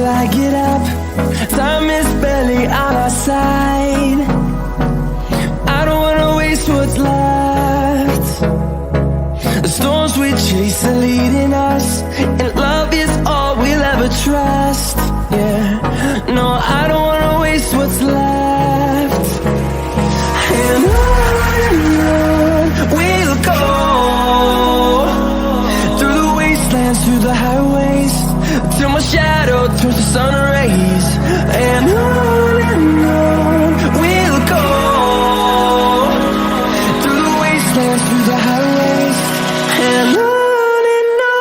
till I get up. Time is barely on our side. I don't wanna waste what's left. The storms we chase are leading us, and love is all we'll ever trust. Yeah, no, I don't wanna waste what's left. And on we'll go, through the wastelands, through the highways, till my shadow turns to sun rays. And on we'll go, through the wastelands, through the highways, and on we'll go.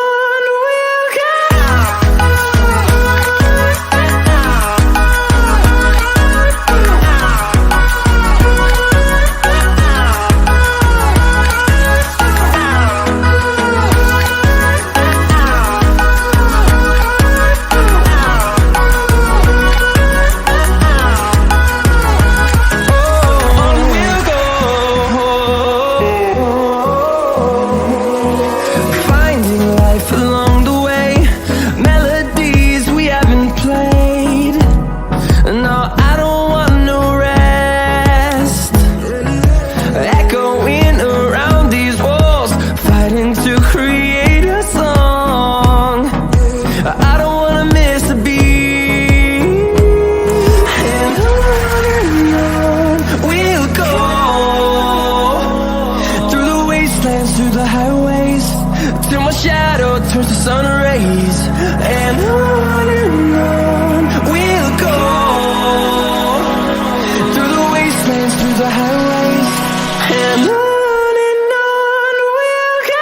Through the highways, till my shadow turns to sun rays. And on we'll go, through the wastelands, through the highways, and on we'll go.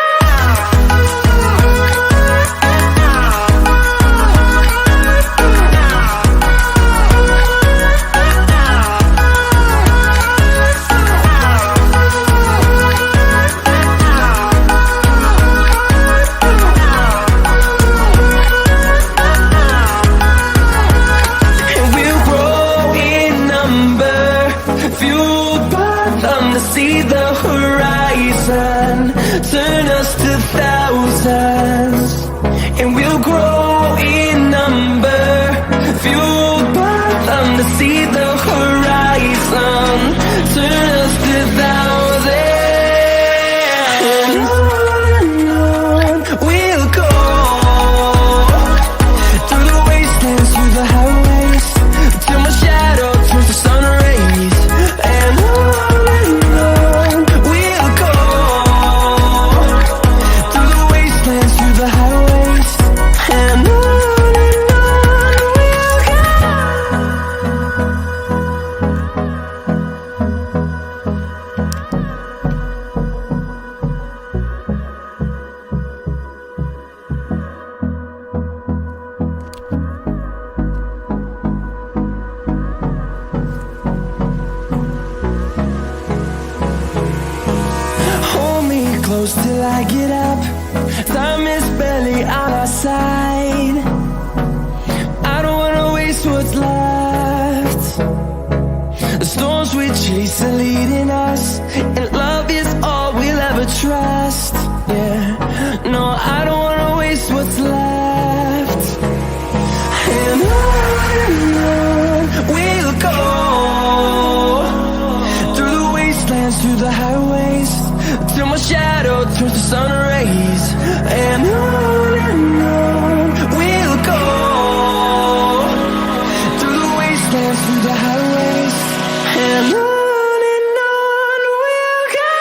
See the horizon, turn us to thousands, and we'll grow in number, fueled by them to see the horizon, turn us to thousands, and on we'll go, through the wastelands, through the highways, till my shadow turns to sun rays. And close till I get up. Time is barely on our side. I don't wanna waste what's left. The storms we chase are leading us, and love is all we'll ever trust. Yeah, no, I don't wanna waste what's left. And on we'll go, through the wastelands, through the highways, till my shadow turns to sun rays. And on we'll go, through the wastelands, through the highways, and on. We'll go.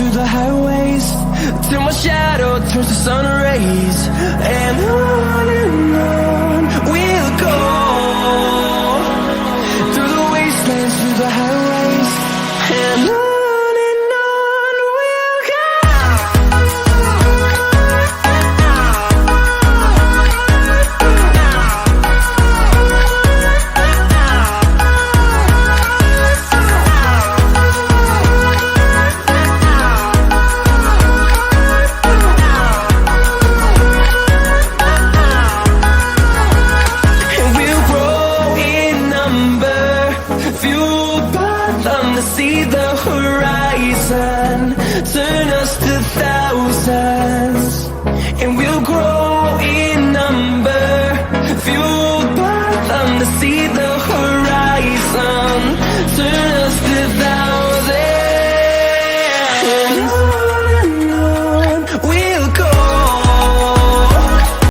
through the highways, till my shadow turns to sun rays. And on we'll go, through the wastelands, through the highways, and on we'll go. See the horizon, turn us to thousands, and we'll grow